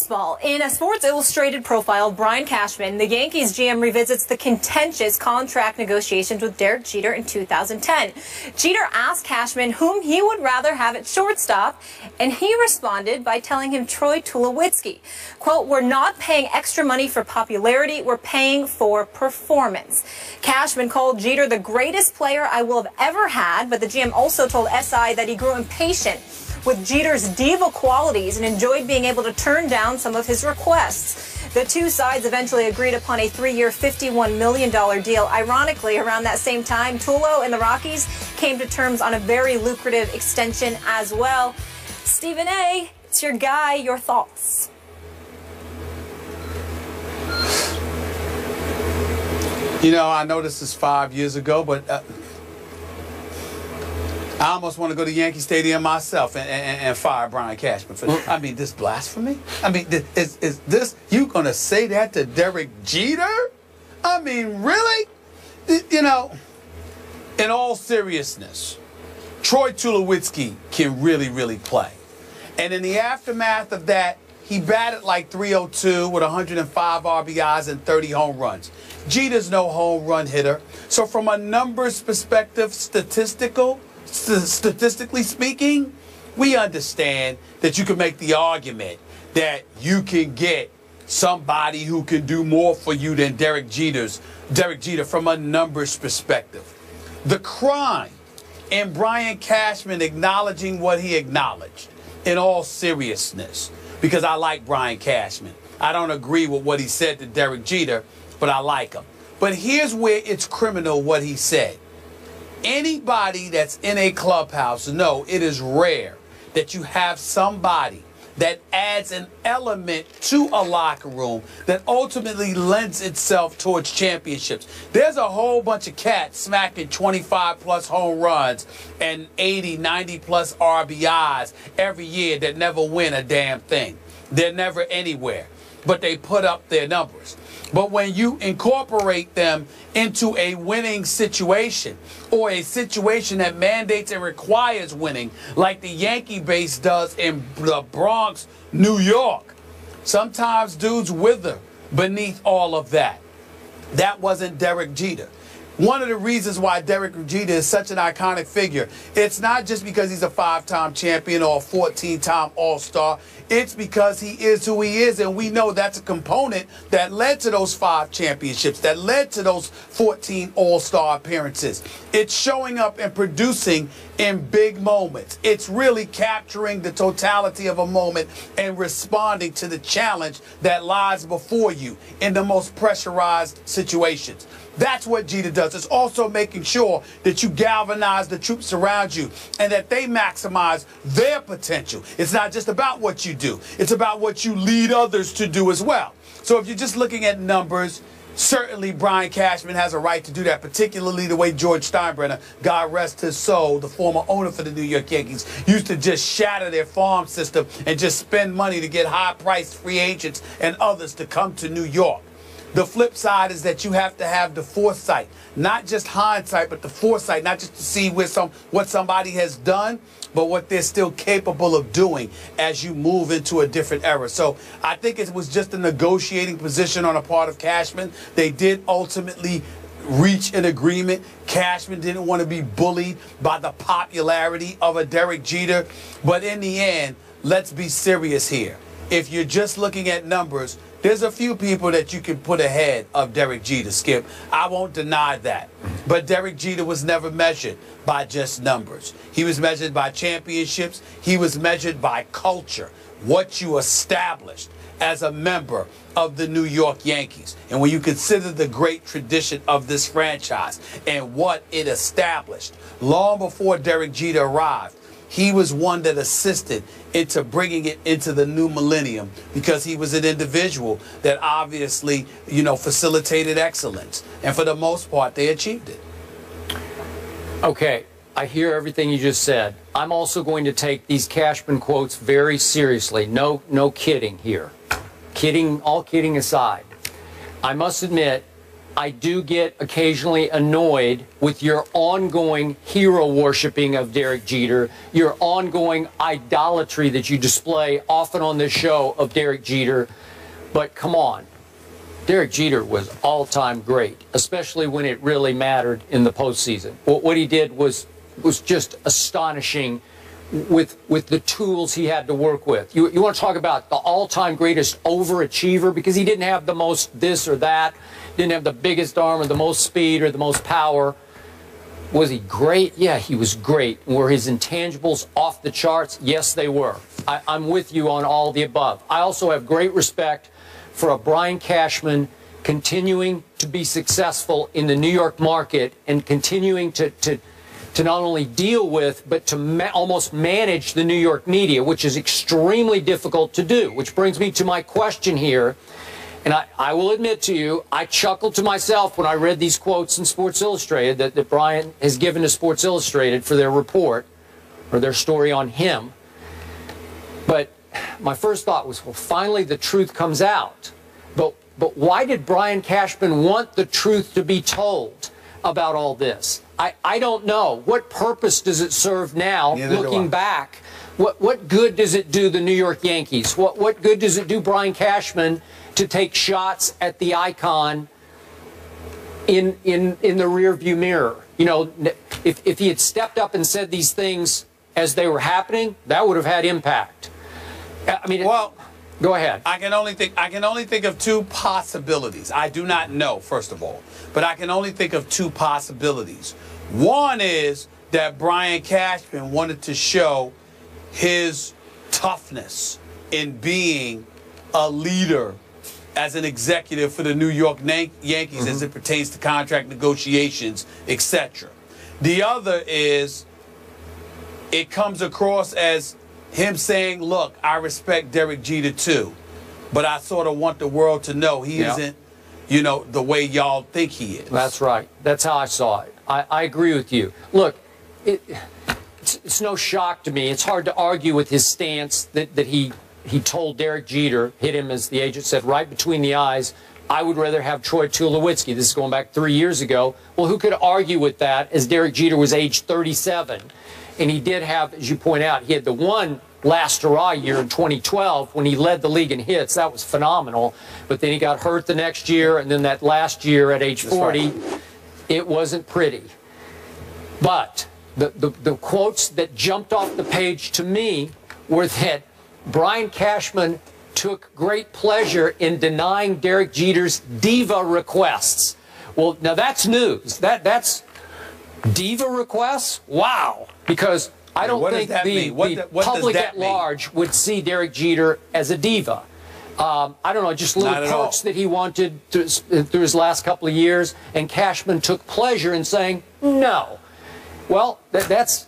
baseball. In a Sports Illustrated profile of Brian Cashman, the Yankees GM revisits the contentious contract negotiations with Derek Jeter in 2010. Jeter asked Cashman whom he would rather have at shortstop, and he responded by telling him Troy Tulowitzki. Quote, "We're not paying extra money for popularity, we're paying for performance." Cashman called Jeter the greatest player I will have ever had, but the GM also told SI that he grew impatient with Jeter's diva qualities and enjoyed being able to turn down some of his requests. The two sides eventually agreed upon a 3-year, $51 million deal. Ironically, around that same time, Tulo and the Rockies came to terms on a very lucrative extension as well. Stephen A., it's your guy, your thoughts? You know, I know this is 5 years ago, but I almost want to go to Yankee Stadium myself and fire Brian Cashman for this. I mean, this blasphemy? I mean, is this, you going to say that to Derek Jeter? I mean, really? You know, in all seriousness, Troy Tulowitzki can really play. And in the aftermath of that, he batted like .302 with 105 RBIs and 30 home runs. Jeter's no home run hitter. So from a numbers perspective, statistically speaking, we understand that you can make the argument that you can get somebody who can do more for you than Derek Jeter from a numbers perspective. The crime in Brian Cashman acknowledging what he acknowledged, in all seriousness, because I like Brian Cashman. I don't agree with what he said to Derek Jeter, but I like him. But here's where it's criminal what he said. Anybody that's in a clubhouse know it is rare that you have somebody that adds an element to a locker room that ultimately lends itself towards championships. There's a whole bunch of cats smacking 25-plus home runs and 80, 90-plus RBIs every year that never win a damn thing. They're never anywhere, but they put up their numbers. But when you incorporate them into a winning situation or a situation that mandates and requires winning, like the Yankee base does in the Bronx, New York, sometimes dudes wither beneath all of that. That wasn't Derek Jeter. One of the reasons why Derek Jeter is such an iconic figure, it's not just because he's a 5-time champion or a 14-time All-Star. It's because he is who he is, and we know that's a component that led to those 5 championships, that led to those 14 All-Star appearances. It's showing up and producing in big moments. It's really capturing the totality of a moment and responding to the challenge that lies before you in the most pressurized situations. That's what Jeter does. It's also making sure that you galvanize the troops around you and that they maximize their potential. It's not just about what you do. It's about what you lead others to do as well. So if you're just looking at numbers, certainly Brian Cashman has a right to do that, particularly the way George Steinbrenner, God rest his soul, the former owner for the New York Yankees, used to just shatter their farm system and just spend money to get high-priced free agents and others to come to New York. The flip side is that you have to have the foresight, not just hindsight, but the foresight, not just to see what somebody has done, but what they're still capable of doing as you move into a different era. So I think it was just a negotiating position on the part of Cashman. They did ultimately reach an agreement. Cashman didn't want to be bullied by the popularity of a Derek Jeter. But in the end, let's be serious here. If you're just looking at numbers, there's a few people that you can put ahead of Derek Jeter, Skip. I won't deny that. But Derek Jeter was never measured by just numbers. He was measured by championships. He was measured by culture, what you established as a member of the New York Yankees. And when you consider the great tradition of this franchise and what it established, long before Derek Jeter arrived, he was one that assisted into bringing it into the new millennium because he was an individual that obviously, facilitated excellence. And for the most part, they achieved it. Okay, I hear everything you just said. I'm also going to take these Cashman quotes very seriously. No kidding here. All kidding aside. I must admit, I do get occasionally annoyed with your ongoing hero worshiping of Derek Jeter, your ongoing idolatry that you display often on this show of Derek Jeter. But come on, Derek Jeter was all-time great, especially when it really mattered in the postseason. What he did was just astonishing with the tools he had to work with. You want to talk about the all-time greatest overachiever because he didn't have the most this or that, didn't have the biggest arm or the most speed or the most power. Was he great? Yeah, he was great. Were his intangibles off the charts? Yes, they were. I'm with you on all the above. I also have great respect for a Brian Cashman continuing to be successful in the New York market and continuing to not only deal with, but to almost manage the New York media, which is extremely difficult to do. Which brings me to my question here. And I will admit to you, I chuckled to myself when I read these quotes in Sports Illustrated that Brian has given to Sports Illustrated for their report, or their story on him. But my first thought was, well, finally the truth comes out. But why did Brian Cashman want the truth to be told about all this? I don't know. What purpose does it serve now, looking back? What good does it do the New York Yankees? What good does it do Brian Cashman to take shots at the icon in the rearview mirror? You know, if he had stepped up and said these things as they were happening, that would have had impact. I mean, well, go ahead. I can only think of two possibilities. I do not know, first of all, but I can only think of two possibilities. One is that Brian Cashman wanted to show his toughness in being a leader as an executive for the New York Yankees as it pertains to contract negotiations, etc. The other is it comes across as him saying, look, I respect Derek Jeter too, but I sort of want the world to know he isn't, you know, the way y'all think he is. That's right. That's how I saw it. I agree with you. Look, it's no shock to me. It's hard to argue with his stance that he told Derek Jeter, hit him, as the agent said, right between the eyes, I would rather have Troy Tulowitzki. This is going back 3 years ago. Well, who could argue with that, as Derek Jeter was age 37? And he did have, as you point out, he had the one last hurrah year in 2012 when he led the league in hits. That was phenomenal. But then he got hurt the next year, and then that last year at age 40, it wasn't pretty. But the quotes that jumped off the page to me were that Brian Cashman took great pleasure in denying Derek Jeter's Diva requests. Well, now that's news. That's Diva requests? Wow. Because I don't think the public at large would see Derek Jeter as a diva. I don't know, just little perks that he wanted through his last couple of years, and Cashman took pleasure in saying no. Well, that's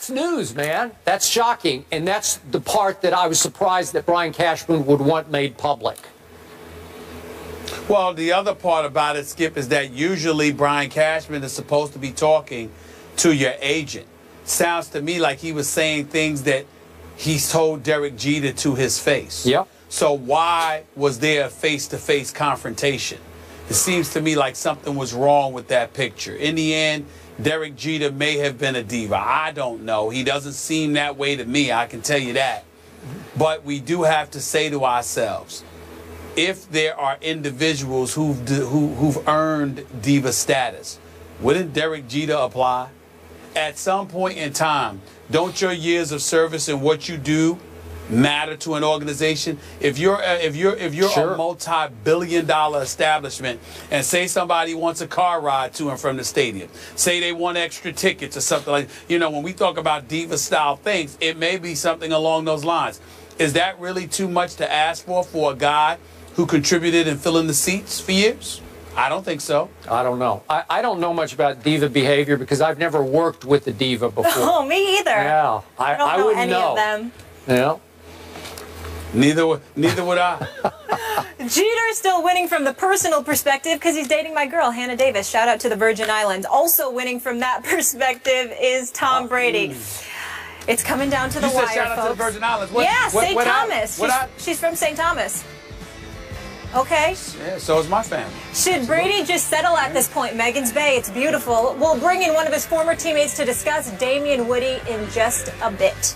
news, man. That's shocking, and that's the part that I was surprised that Brian Cashman would want made public. Well, the other part about it, Skip, is that usually Brian Cashman is supposed to be talking to your agent. Sounds to me like he was saying things that he's told Derek Jeter to his face. Yep. So why was there a face-to-face confrontation? It seems to me like something was wrong with that picture. In the end, Derek Jeter may have been a diva. I don't know. He doesn't seem that way to me, I can tell you that. But we do have to say to ourselves, if there are individuals who've earned diva status, wouldn't Derek Jeter apply? At some point in time, don't your years of service and what you do matter to an organization? If you're a multi-billion-dollar establishment, and say somebody wants a car ride to and from the stadium, say they want extra tickets or something like, you know, when we talk about diva-style things, it may be something along those lines. Is that really too much to ask for a guy who contributed in filling the seats for years? I don't think so. I don't know. I don't know much about diva behavior because I've never worked with a diva before. Oh, me either. Yeah, I don't know wouldn't any know. of them. Yeah. Neither would I. Jeter's still winning from the personal perspective because he's dating my girl, Hannah Davis. Shout out to the Virgin Islands. Also winning from that perspective is Tom Brady. It's coming down to the wire, shout out folks. to the Virgin Islands. St. Thomas. She's from St. Thomas. Okay. Yeah, so is my family. Should Brady just settle at this point? Megan's Bay, it's beautiful. We'll bring in one of his former teammates to discuss Damian Woody in just a bit.